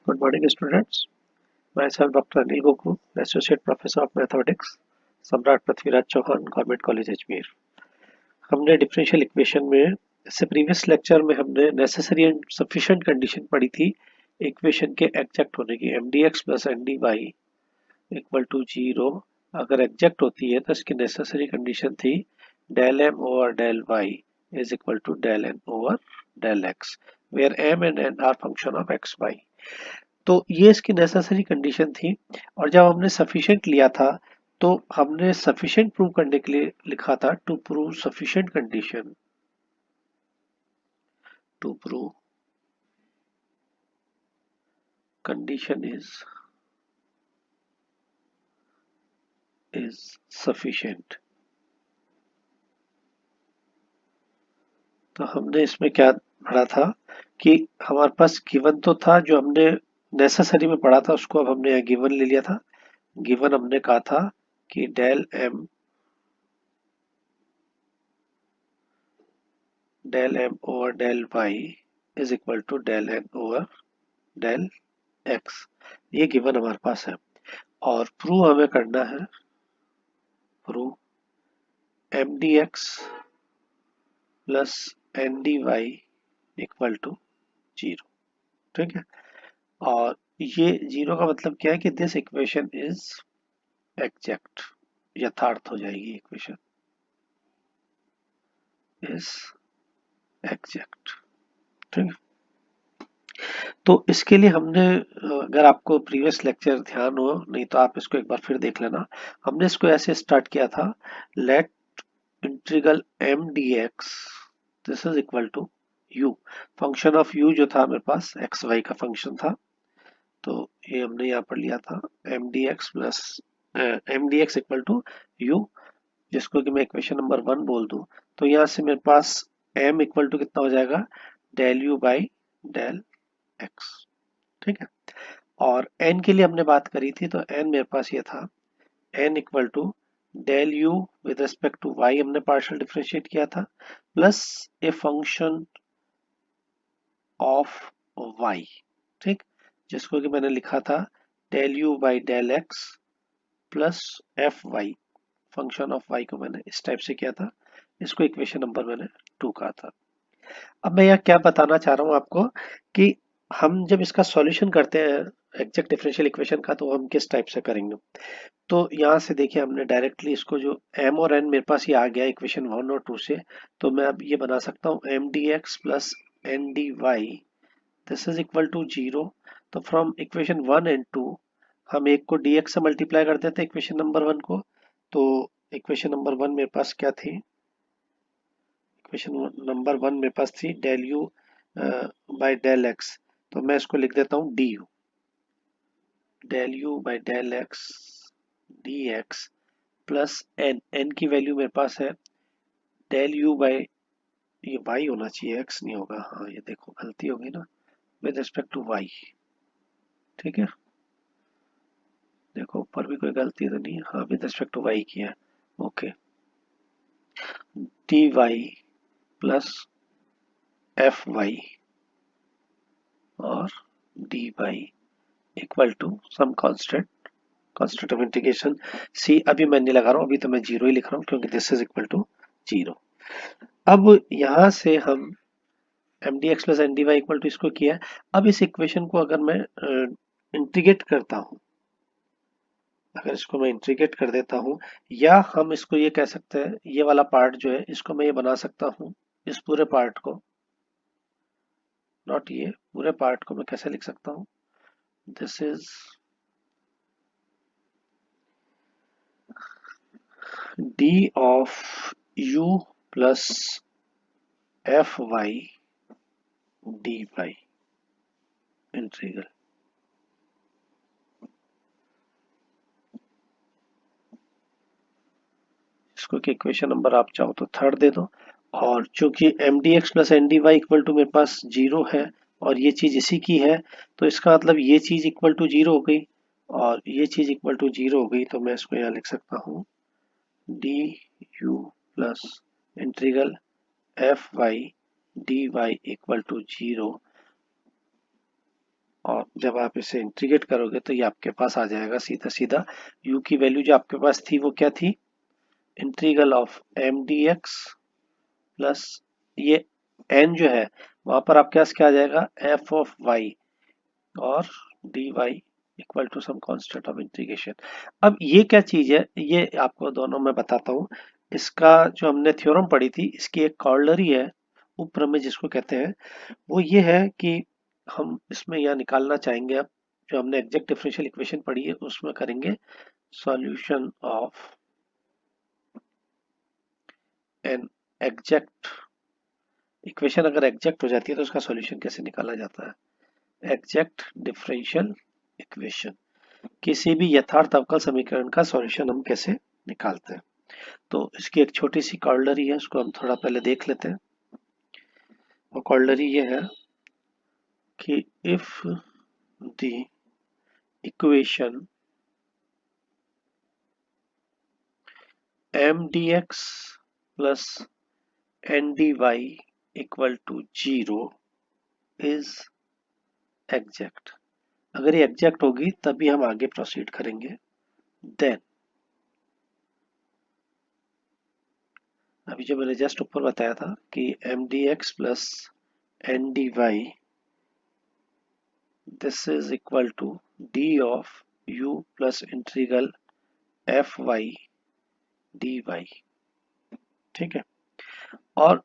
Good morning, students. Myself, Dr. Anil Goku, Associate Professor of Mathematics, सम्राट Prithviraj Chauhan, government college Ajmer. हमने differential equation में इससे previous lecture में हमने नेसेसरी एंड सफिशिएंट कंडीशन पढ़ी थी इक्वेशन के एग्जैक्ट होने की। M D X plus N D Y equal to zero अगर एग्जैक्ट होती है तो इसकी नेसेसरी कंडीशन थी del M over del Y is equal to del N over del X, where M and N are function of X Y. तो ये इसकी necessary condition थी। और जब हमने सफिशिएंट लिया था तो हमने सफिशिएंट प्रूव करने के लिए लिखा था to prove sufficient condition, to prove condition is sufficient. तो हमने इसमें क्या पढ़ा था कि हमारे पास गिवन तो था, जो हमने नेसेसरी में पढ़ा था उसको अब हमने यहाँ गिवन ले लिया था। गिवन हमने कहा था कि del M over del Y is equal to del N over del X. ये गिवन हमारे पास है और प्रूव हमें करना है, prove M D X plus N D Y equal to zero. ठीक है, और ये जीरो का मतलब क्या है कि दिस इक्वेशन इज एग्जैक्ट, यथार्थ हो जाएगी इक्वेशन इज एग्जैक्ट। ठीक है, तो इसके लिए हमने अगर आपको प्रीवियस लेक्चर ध्यान हो, नहीं तो आप इसको एक बार फिर देख लेना। हमने इसको ऐसे स्टार्ट किया था, let integral M D X this is equal to u, function of u जो था मेरे पास एक्स वाई का फंक्शन था। तो ये हमने यहाँ पर लिया था M D X plus M D X equal to u, जिसको कि मैं इक्वेशन नंबर 1 बोल दूं। तो यहाँ से मेरे पास m इक्वल टू कितना हो जाएगा, del u by del x। ठीक है, और n के लिए हमने बात करी थी तो n मेरे पास ये था n equal to del u with respect to y हमने पार्शियल डिफरेंशिएट किया था, plus a function of y। ठीक, जिसको कि मैंने लिखा था del u by del x plus F Y, function of y को मैंने इस टाइप से किया था। इसको इक्वेशन नंबर मैंने 2 कहा था। अब मैं यहाँ क्या बताना चाह रहा हूँ आपको कि हम जब इसका सॉल्यूशन करते हैं एग्जैक्ट डिफरेंशियल इक्वेशन का तो हम किस टाइप से करेंगे। तो यहाँ से देखिए हमने डायरेक्टली इसको जो m और n मेरे पास ये आ गया इक्वेशन 1 और 2 से, तो मैं अब ये बना सकता हूँ M D X plus N D Y this is equal to zero. तो फ्रॉम इक्वेशन 1 एंड 2 हम एक को dx से मल्टीप्लाई कर देते हैं इक्वेशन नंबर 1 को। तो इक्वेशन नंबर 1 मेरे पास क्या थी, इक्वेशन नंबर 1 मेरे पास थी del U by del X. तो मैं इसको लिख देता हूँ D U, del U by del X D X plus N, N की वैल्यू मेरे पास है डेल यू बाई, ये वाई होना चाहिए एक्स नहीं होगा, हाँ ये देखो गलती होगी ना, विद रिस्पेक्ट टू वाई। ठीक है, देखो ऊपर भी कोई गलती तो नहीं है, हाँ विद रिस्पेक्ट टू वाई की है। Okay, D Y plus F Y और D Y equal to some constant, constant of integration C. अभी मैं नहीं लगा रहा हूँ, अभी तो मैं जीरो ही लिख रहा हूँ क्योंकि this is equal to zero. अब यहाँ से हम M D X plus N D Y equal to इसको किया है। अब इस इक्वेशन को अगर मैं इंटीग्रेट करता हूँ, अगर इसको मैं इंटीग्रेट कर देता हूँ, या हम इसको ये कह सकते हैं ये वाला पार्ट जो है इसको मैं ये बना सकता हूँ, इस पूरे पार्ट को, नॉट ये पूरे पार्ट को मैं कैसे लिख सकता हूँ, this is D of U plus F Y D Y integral. इसको कि इक्वेशन नंबर आप चाहो तो थर्ड दे दो। और चूंकि M D X plus N D Y equal to मेरे पास जीरो है और ये चीज इसी की है, तो इसका मतलब ये चीज इक्वल टू जीरो हो गई और ये चीज इक्वल टू जीरो हो गई। तो मैं इसको यहाँ लिख सकता हूँ D U plus integral F Y D Y equal to zero, और जब आप इसे इंटीग्रेट करोगे तो ये आपके पास आ जाएगा सीधा सीधा u की वैल्यू जो आपके पास थी वो क्या थी, integral of M D X plus ये n जो है वहां पर आपके पास क्या आ जाएगा, f ऑफ y और dy equal to some constant of integration. अब ये क्या चीज है, ये आपको दोनों मैं बताता हूँ। इसका जो हमने थ्योरम पढ़ी थी इसकी एक कॉर्लरी है, उपप्रमेय जिसको कहते हैं, वो ये है कि हम इसमें यह निकालना चाहेंगे। अब जो हमने एग्जैक्ट डिफरेंशियल इक्वेशन पढ़ी है उसमें करेंगे solution of an exact equation. अगर एग्जैक्ट हो जाती है तो उसका सॉल्यूशन कैसे निकाला जाता है, एग्जैक्ट डिफरेंशियल इक्वेशन, किसी भी यथार्थ अवकल समीकरण का सॉल्यूशन हम कैसे निकालते हैं। तो इसकी एक छोटी सी कॉर्लरी है, उसको हम थोड़ा पहले देख लेते हैं। वो कॉर्लरी ये है कि if the equation M D X plus N D Y equal to 0 is exact, अगर ये एग्जैक्ट होगी तभी हम आगे प्रोसीड करेंगे। देन अभी जो मैंने जस्ट ऊपर बताया था कि M D X plus N D Y this is equal to D of U plus integral F Y D Y, ठीक है। और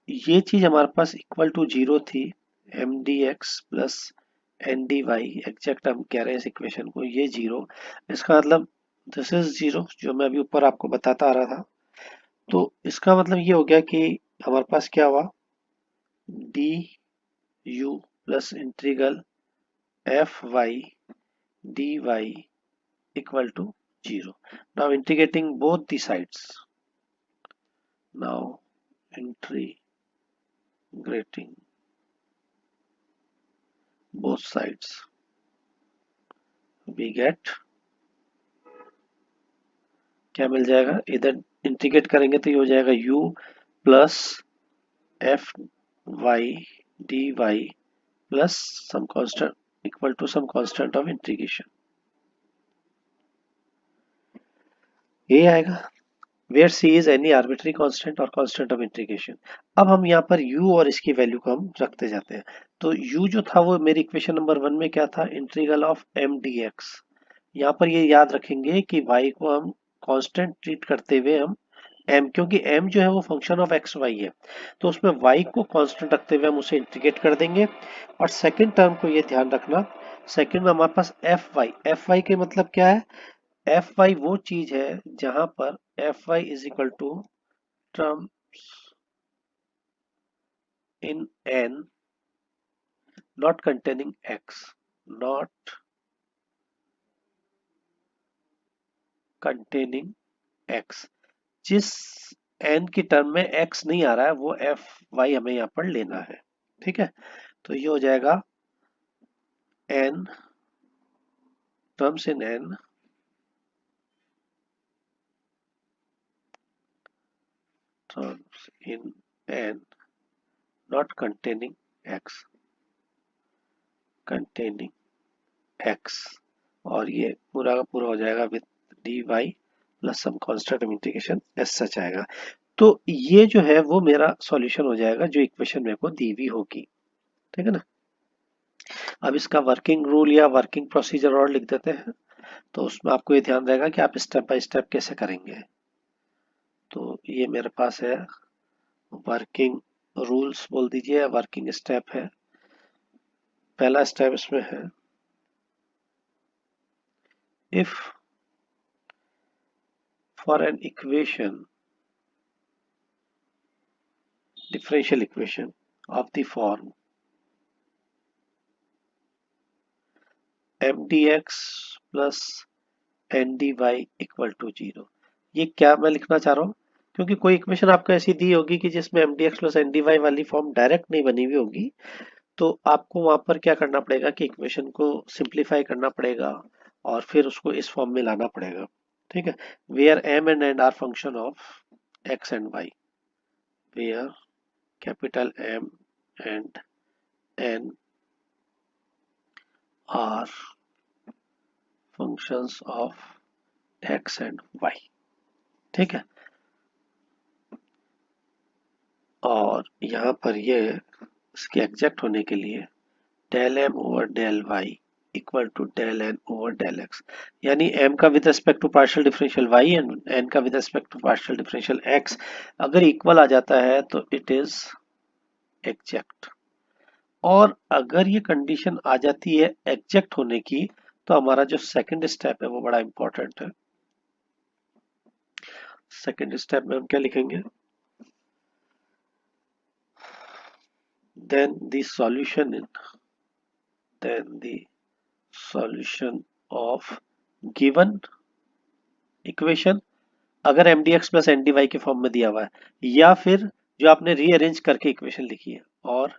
ये चीज हमारे पास इक्वल टू 0 थी, M D X plus N D Y, exact हम कह रहे हैं इस इक्वेशन को, ये 0, इसका मतलब दिस इज 0 जो मैं अभी ऊपर आपको बताता आ रहा था। तो इसका मतलब ये हो गया कि हमारे पास क्या हुआ, D U plus integral F Y D Y equal to 0। Now integrating both the sides, now integrating both sides we get क्या मिल जाएगा, इधर इंटीग्रेट करेंगे तो ये हो जाएगा u plus F Y D Y plus some constant equal to some constant of integration, ये आएगा where C is any arbitrary constant और कांस्टेंट ऑफ इंटीग्रेशन। अब हम यहाँ पर u और इसकी वैल्यू को हम रखते जाते हैं। तो u जो था वो मेरी इक्वेशन नंबर 1 में क्या था, integral of M D X. यहाँ पर ये याद रखेंगे कि y को हम कांस्टेंट ट्रीट करते हुए हम m, क्योंकि m जो है वो फंक्शन ऑफ एक्स वाई है, तो उसमें y को कांस्टेंट रखते हुए हम उसे इंटीग्रेट कर देंगे। और सेकंड टर्म को ये ध्यान रखना, सेकंड में हमारे पास एफ वाई के मतलब क्या है, एफ वाई वो चीज है जहां पर F Y is equal to terms in N not containing X, not containing X, जिस एन की टर्म में एक्स नहीं आ रहा है वो एफ वाई हमें यहाँ पर लेना है, ठीक है। तो ये हो जाएगा N terms in N terms in n not containing x, containing x, और ये पूरा का पूरा हो जाएगा with D Y plus some constant of integration as such आएगा। तो ये जो है वो मेरा सॉल्यूशन हो जाएगा जो इक्वेशन मेरे को दी हुई होगी, ठीक है ना। अब इसका वर्किंग रूल या वर्किंग प्रोसीजर और लिख देते हैं, तो उसमें आपको ये ध्यान रहेगा कि आप स्टेप बाय स्टेप कैसे करेंगे। तो ये मेरे पास है वर्किंग रूल्स बोल दीजिए, वर्किंग स्टेप है। पहला स्टेप इसमें है, if for an equation differential equation of the form mdx plus ndy equal to 0। ये क्या मैं लिखना चाह रहा हूँ, क्योंकि कोई इक्वेशन आपको ऐसी दी होगी कि जिसमें mdx प्लस ndy वाली फॉर्म डायरेक्ट नहीं बनी हुई होगी, तो आपको वहां पर क्या करना पड़ेगा कि इक्वेशन को सिंप्लीफाई करना पड़ेगा और फिर उसको इस फॉर्म में लाना पड़ेगा, ठीक है। Where m and n are function of x and y, where capital M and n are functions of X and Y. ठीक है, और यहाँ पर ये इसके एग्जैक्ट होने के लिए del M over del Y equal to del N over del X, यानी एम का with respect to partial differential Y and N का with respect to partial differential X अगर इक्वल आ जाता है तो इट इज एग्जैक्ट। और अगर ये कंडीशन आ जाती है एग्जैक्ट होने की तो हमारा जो सेकंड स्टेप है वो बड़ा इंपॉर्टेंट है। सेकंड स्टेप में हम क्या लिखेंगे, then the solution in then the solution of given equation, अगर M D X plus N D Y के फॉर्म में दिया हुआ है, या फिर जो आपने रीअरेंज करके इक्वेशन लिखी है और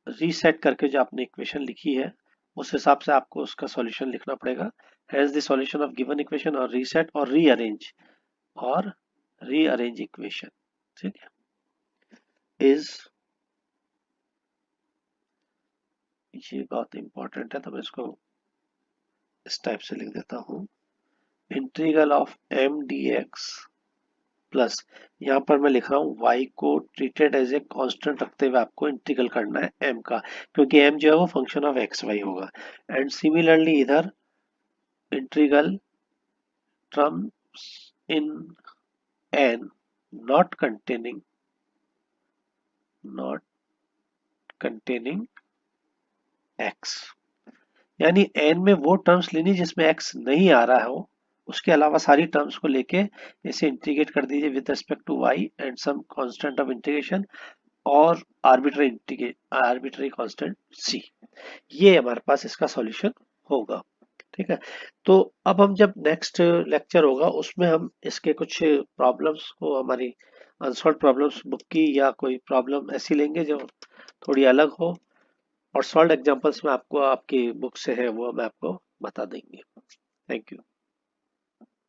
रीसेट करके जो आपने इक्वेशन लिखी है उस हिसाब से आपको उसका सॉल्यूशन लिखना पड़ेगा। Has the solution of given equation और रीसेट और रीअरेंज इक्वेशन, ठीक है, इज, ये बहुत इंपॉर्टेंट है तो मैं इसको इस टाइप से लिख देता हूं, integral of M D X plus, यहाँ पर मैं लिख रहा हूँ y को ट्रीटेड एज ए कांस्टेंट रखते हुए आपको इंटीग्रल करना है m का, क्योंकि m जो है वो फंक्शन ऑफ एक्स वाई होगा। एंड सिमिलरली इधर integral terms in n not containing x, यानी n में वो टर्म्स लेनी जिसमें x नहीं आ रहा हो, उसके अलावा सारी टर्म्स को लेके इसे इंटीग्रेट कर दीजिए with respect to y and some constant of integration और आर्बिट्ररी कांस्टेंट c। ये हमारे पास इसका सॉल्यूशन होगा। ठीक है, तो अब हम जब नेक्स्ट लेक्चर होगा उसमें हम इसके कुछ प्रॉब्लम्स को, हमारी अनसॉल्व प्रॉब्लम्स बुक की या कोई प्रॉब्लम ऐसी लेंगे जो थोड़ी अलग हो, और सॉल्व एग्जांपल्स में आपको आपकी बुक से है वो मैं आपको बता देंगे। Thank you.